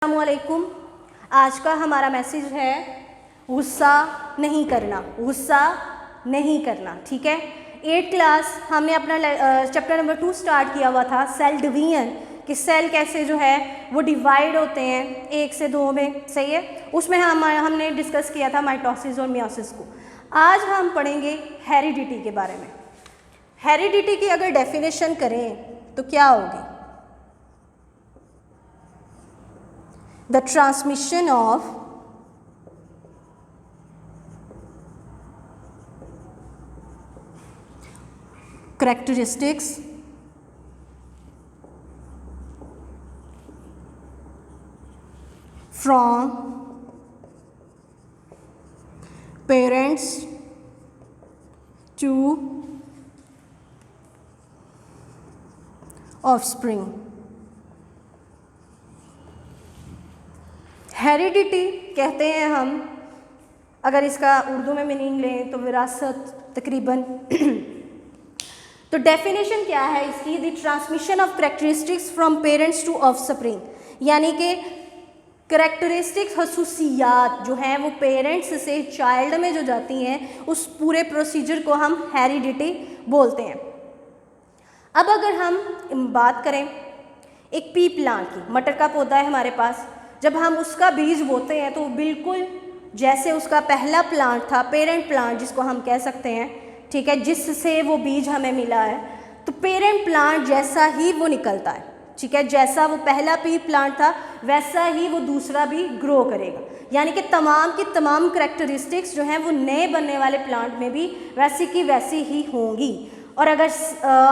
अस्सलामुअलैकुम। आज का हमारा मैसेज है गुस्सा नहीं करना, गुस्सा नहीं करना। ठीक है, 8th क्लास हमने अपना चैप्टर नंबर 2 स्टार्ट किया हुआ था, सेल डिवीजन, कि सेल कैसे जो है वो डिवाइड होते हैं 1 से 2 में। सही है, उसमें हमने डिस्कस किया था माइटोसिस और मियोसिस को। आज हम पढ़ेंगे हेरिडिटी के बारे में। हेरिडिटी की अगर डेफिनेशन करें तो क्या होगी? The transmission of characteristics from parents to offspring। Heredity कहते हैं हम, अगर इसका उर्दू में मीनिंग लें तो विरासत तकरीबन। तो डेफिनेशन क्या है इसकी? The transmission of characteristics from parents to offspring, यानी कि करेक्टरिस्टिक्स, खसूसियात जो हैं वो पेरेंट्स से चाइल्ड में जो जाती हैं, उस पूरे प्रोसीजर को हम हेरिडिटी बोलते हैं। अब अगर हम बात करें एक पी प्लांट की, मटर का पौधा है हमारे पास, जब हम उसका बीज बोते हैं तो बिल्कुल जैसे उसका पहला प्लांट था, पेरेंट प्लांट जिसको हम कह सकते हैं, ठीक है, जिससे वो बीज हमें मिला है, तो पेरेंट प्लांट जैसा ही वो निकलता है। ठीक है, जैसा वो पहला पी प्लांट था वैसा ही वो दूसरा भी ग्रो करेगा, यानी कि तमाम की तमाम करेक्टरिस्टिक्स जो हैं वो नए बनने वाले प्लांट में भी वैसी की वैसी ही होंगी। और अगर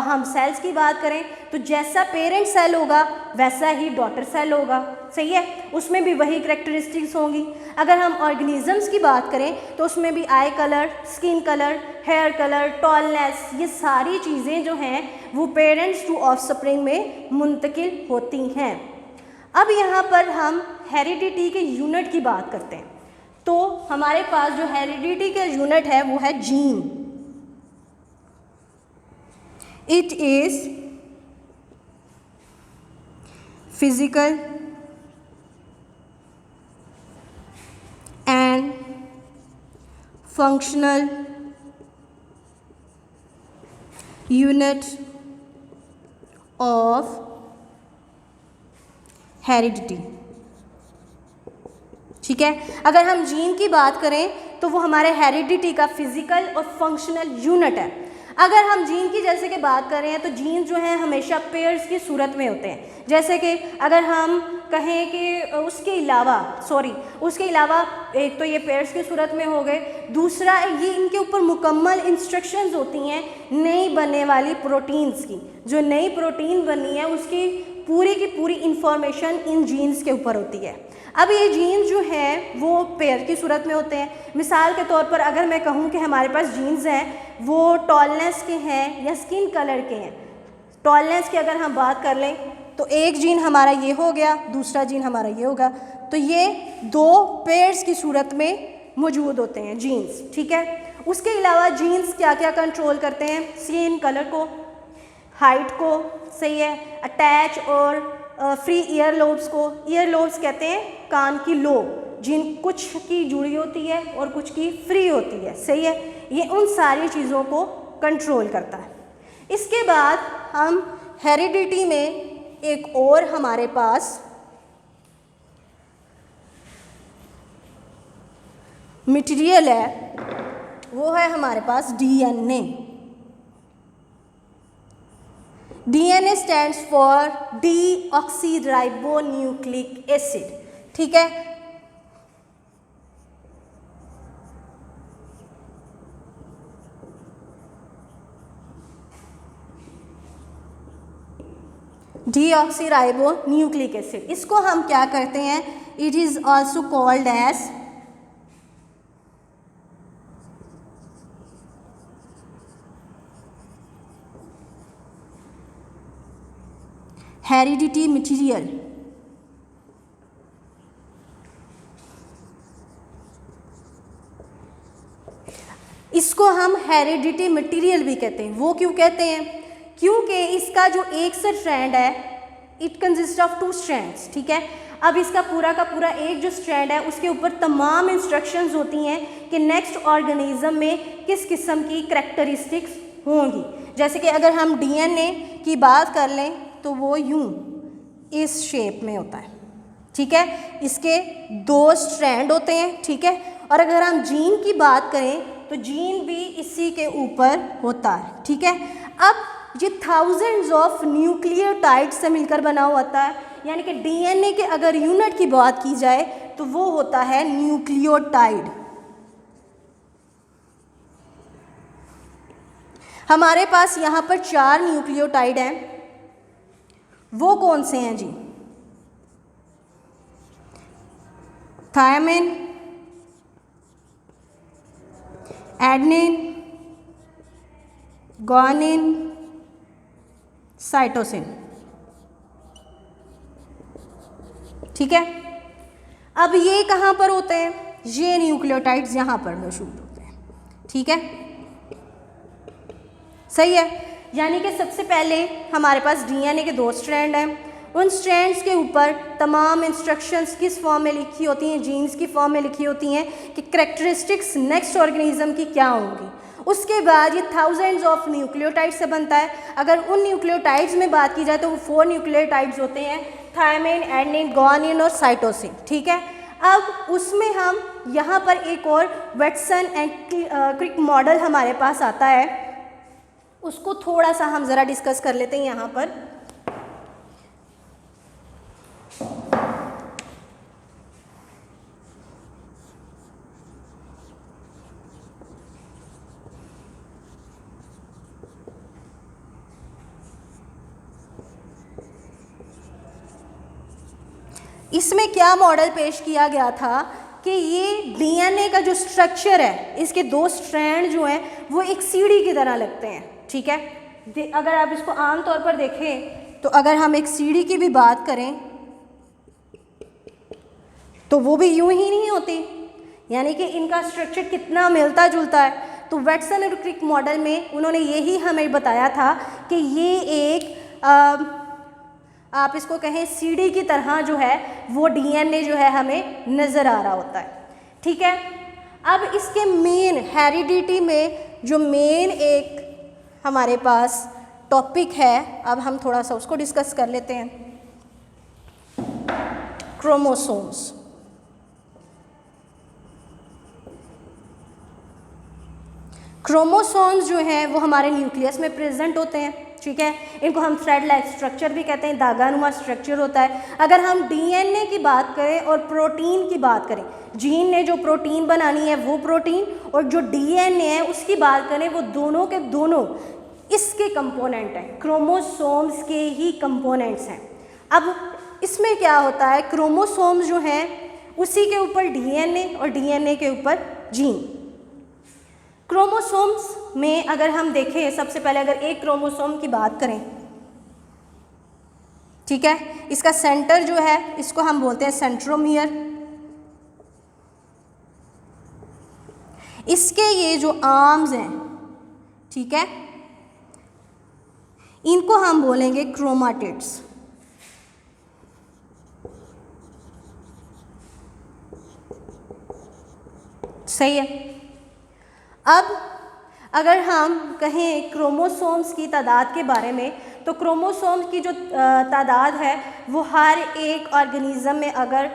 हम सेल्स की बात करें तो जैसा पेरेंट सेल होगा वैसा ही डॉटर सेल होगा। सही है, उसमें भी वही करेक्टरिस्टिक्स होंगी। अगर हम ऑर्गेनिजम्स की बात करें तो उसमें भी eye colour, skin colour, hair colour, tallness, ये सारी चीज़ें जो हैं वो पेरेंट्स टू ऑफस्प्रिंग में मुंतकिल होती हैं। अब यहाँ पर हम हेरिडिटी के यूनिट की बात करते हैं, तो हमारे पास जो हेरिडिटी के यूनिट है वो है gene. It is physical and functional unit of heredity। ठीक है, अगर हम जीन की बात करें तो वो हमारे हेरिडिटी का फिजिकल और फंक्शनल यूनिट है। अगर हम जीन की जैसे कि बात कर रहे हैं तो जीन जो हैं हमेशा पेयर्स की सूरत में होते हैं। जैसे कि अगर हम कहें कि उसके अलावा एक तो ये पेयर्स की सूरत में हो गए, दूसरा ये इनके ऊपर मुकम्मल इंस्ट्रक्शंस होती हैं नई बनने वाली प्रोटीन्स की। जो नई प्रोटीन बनी है उसकी पूरी की पूरी इंफॉर्मेशन इन जीन्स के ऊपर होती है। अब ये जीन्स जो हैं वो पेयर की सूरत में होते हैं। मिसाल के तौर पर अगर मैं कहूँ कि हमारे पास जीन्स हैं वो टॉलनेस के हैं या स्किन कलर के हैं। टॉलनेस की अगर हम बात कर लें तो एक जीन हमारा ये हो गया, दूसरा जीन हमारा ये होगा, तो ये दो पेयर्स की सूरत में मौजूद होते हैं जीन्स। ठीक है, उसके अलावा जीन्स क्या क्या कंट्रोल करते हैं? स्किन कलर को, हाइट को, सही है, अटैच और फ्री ईयर लोब्स को। ईयर लोब्स कहते हैं कान की लोब, जिन कुछ की जुड़ी होती है और कुछ की फ्री होती है। सही है, ये उन सारी चीज़ों को कंट्रोल करता है। इसके बाद हम हेरिडिटी में एक और हमारे पास मटेरियल है, वो है हमारे पास DNA. DNA stands for deoxyribonucleic acid. ठीक है, डीऑक्सीराइबोन्यूक्लिक एसिड, इसको हम क्या करते हैं? It is also called as heredity material. इसको हम हेरिडिटी मटेरियल भी कहते हैं। वो क्यों कहते हैं? क्योंकि इसका जो एक से स्ट्रैंड है इट कंसिस्ट ऑफ 2 स्ट्रैंड्स, ठीक है। अब इसका पूरा का पूरा एक जो स्ट्रैंड है उसके ऊपर तमाम इंस्ट्रक्शंस होती हैं कि नेक्स्ट ऑर्गेनिज्म में किस किस्म की करैक्टरिस्टिक्स होंगी। जैसे कि अगर हम डीएनए की बात कर लें तो वो यूं इस शेप में होता है, ठीक है, इसके 2 स्ट्रैंड होते हैं, ठीक है। और अगर हम जीन की बात करें तो जीन भी इसी के ऊपर होता है, ठीक है। अब ये थाउजेंड्स ऑफ न्यूक्लियोटाइड से मिलकर बना होता है, यानी कि डीएनए के अगर यूनिट की बात की जाए तो वो होता है न्यूक्लियोटाइड। हमारे पास यहाँ पर 4 न्यूक्लियोटाइड हैं, वो कौन से हैं जी? थायमिन, एडेनिन, ग्वानिन, साइटोसिन, ठीक है। अब ये कहाँ पर होते हैं? ये न्यूक्लियोटाइड्स यहाँ पर मौजूद होते हैं, ठीक है, सही है। यानी कि सबसे पहले हमारे पास डीएनए के 2 स्ट्रैंड हैं, उन स्ट्रैंड्स के ऊपर तमाम इंस्ट्रक्शंस किस फॉर्म में लिखी होती हैं? जीन्स की फॉर्म में लिखी होती हैं कि करैक्टरिस्टिक्स नेक्स्ट ऑर्गेनिज्म की क्या होंगी। उसके बाद ये थाउजेंड्स ऑफ न्यूक्लियोटाइड से बनता है। अगर उन न्यूक्लियोटाइड्स में बात की जाए तो वो 4 न्यूक्लियोटाइड्स होते हैं, थायमिन, एडेनिन, ग्वानिन और साइटोसिन, ठीक है। अब उसमें हम यहाँ पर एक और वाटसन एंड क्रिक मॉडल हमारे पास आता है, उसको थोड़ा सा हम ज़रा डिस्कस कर लेते हैं यहाँ पर। इसमें क्या मॉडल पेश किया गया था कि ये डीएनए का जो स्ट्रक्चर है, इसके 2 स्ट्रैंड जो हैं वो एक सीढ़ी की तरह लगते हैं, ठीक है। अगर आप इसको आम तौर पर देखें तो अगर हम एक सीढ़ी की भी बात करें तो वो भी यूं ही नहीं होती, यानी कि इनका स्ट्रक्चर कितना मिलता जुलता है। तो वाटसन और क्रिक मॉडल में उन्होंने यही हमें बताया था कि ये एक आप इसको कहें सीढ़ी की तरह जो है वो डीएनए जो है हमें नज़र आ रहा होता है, ठीक है। अब इसके मेन हेरिडिटी में जो मेन एक हमारे पास टॉपिक है, अब हम थोड़ा सा उसको डिस्कस कर लेते हैं, क्रोमोसोम्स। क्रोमोसोम्स जो हैं वो हमारे न्यूक्लियस में प्रेजेंट होते हैं, ठीक है। इनको हम थ्रेड लाइक स्ट्रक्चर भी कहते हैं, धागानुमा स्ट्रक्चर होता है। अगर हम डीएनए की बात करें और प्रोटीन की बात करें, जीन ने जो प्रोटीन बनानी है वो प्रोटीन, और जो डीएनए है उसकी बात करें, वो दोनों के दोनों इसके कंपोनेंट हैं, क्रोमोसोम्स के ही कंपोनेंट्स हैं। अब इसमें क्या होता है, क्रोमोसोम्स जो हैं उसी के ऊपर डीएनए और डीएनए के ऊपर जीन। क्रोमोसोम्स में अगर हम देखें, सबसे पहले अगर एक क्रोमोसोम की बात करें, ठीक है, इसका सेंटर जो है इसको हम बोलते हैं सेंट्रोमियर। इसके ये जो आर्म्स हैं, ठीक है, इनको हम बोलेंगे क्रोमाटिड्स। सही है। अब अगर हम कहें क्रोमोसोम्स की तादाद के बारे में, तो क्रोमोसोम्स की जो तादाद है वो हर एक ऑर्गेनिज्म में अगर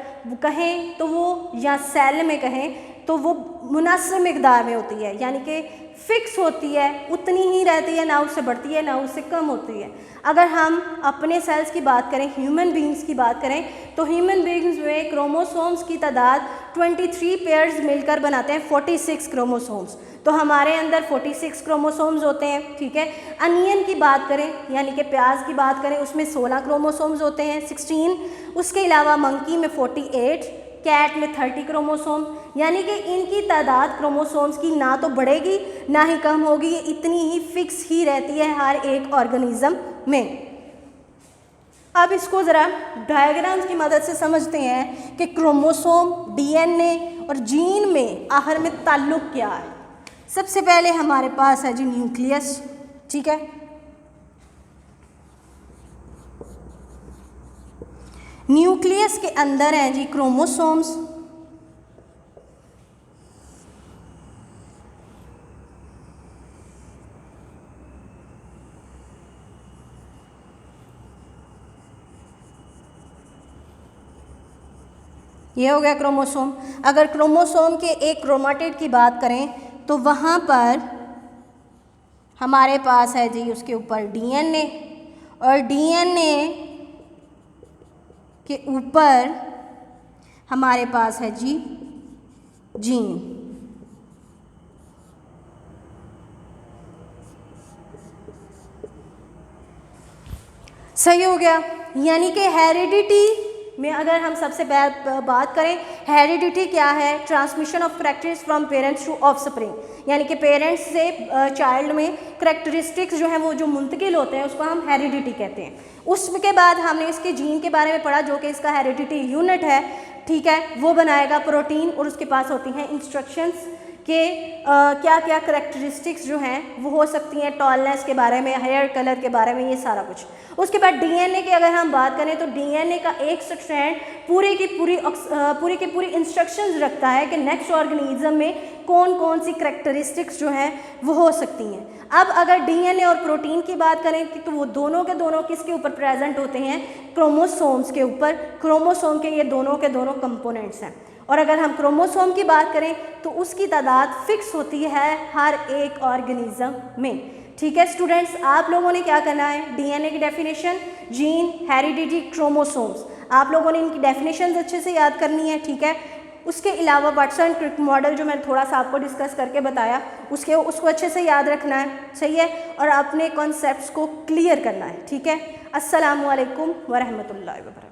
कहें तो वो, या सेल में कहें तो वो मुनासिब मिकदार में होती है, यानी कि फिक्स होती है, उतनी ही रहती है, ना उससे बढ़ती है ना उससे कम होती है। अगर हम अपने सेल्स की बात करें, ह्यूमन बींग्स की बात करें, तो ह्यूमन बींग्स में क्रोमोसोम्स की तादाद 23 पेयर्स मिलकर बनाते हैं 46 क्रोमोसोम्स। तो हमारे अंदर 46 क्रोमोसोम्स होते हैं, ठीक है। अनियन की बात करें, यानी कि प्याज की बात करें, उसमें 16 क्रोमोसोम्स होते हैं, 16। उसके अलावा मंकी में 48, कैट में 30 क्रोमोसोम, यानी कि इनकी तादाद क्रोमोसोम्स की ना तो बढ़ेगी ना ही कम होगी, ये इतनी ही फिक्स ही रहती है हर एक ऑर्गेनिज्म में। अब इसको ज़रा डायग्राम्स की मदद से समझते हैं कि क्रोमोसोम, डीएनए और जीन में आखिर में ताल्लुक़ क्या है। सबसे पहले हमारे पास है जी न्यूक्लियस, ठीक है। न्यूक्लियस के अंदर हैं जी क्रोमोसोम्स, ये हो गया क्रोमोसोम। अगर क्रोमोसोम के एक क्रोमाटिड की बात करें तो वहाँ पर हमारे पास है जी उसके ऊपर डीएनए, और डीएनए के ऊपर हमारे पास है जी जीन। सही हो गया। यानी कि हेरिडिटी में अगर हम सबसे बात करें, हेरिडिटी क्या है? Transmission of characteristics from parents to offspring, यानी कि पेरेंट्स से चाइल्ड में करैक्टरिस्टिक्स जो हैं वो जो मुंतकिल होते हैं उसको हम हेरिडिटी कहते हैं। उसके बाद हमने इसके जीन के बारे में पढ़ा जो कि इसका हेरिडिटी यूनिट है, ठीक है, वो बनाएगा प्रोटीन, और उसके पास होती हैं इंस्ट्रक्शंस कि क्या क्या करैक्टरिस्टिक्स जो हैं वो हो सकती हैं, टॉलनेस के बारे में, हेयर कलर के बारे में, ये सारा कुछ। उसके बाद डीएनए की अगर हम बात करें तो डीएनए का एक स्ट्रैंड पूरी की पूरी इंस्ट्रक्शंस रखता है कि नेक्स्ट ऑर्गेनिज्म में कौन कौन सी करैक्टरिस्टिक्स जो हैं वो हो सकती हैं। अब अगर डीएनए और प्रोटीन की बात करें तो वो दोनों के दोनों किसके ऊपर प्रेजेंट होते हैं? क्रोमोसोम्स के ऊपर। क्रोमोसोम के ये दोनों के दोनों कंपोनेंट्स हैं। और अगर हम क्रोमोसोम की बात करें तो उसकी तादाद फिक्स होती है हर एक ऑर्गेनिज्म में। ठीक है स्टूडेंट्स, आप लोगों ने क्या करना है? डीएनए की डेफिनेशन, जीन, हेरिडिटी, क्रोमोसोम्स, आप लोगों ने इनकी डेफिनेशंस अच्छे से याद करनी है। ठीक है, उसके अलावा वाटसन क्रिक मॉडल जो मैंने थोड़ा सा आपको डिस्कस करके बताया उसको अच्छे से याद रखना है, सही है, और अपने कॉन्सेप्ट्स को क्लियर करना है। ठीक है, अस्सलामु अलैकुम वरहमतुल्लाहि वबरकातुहू।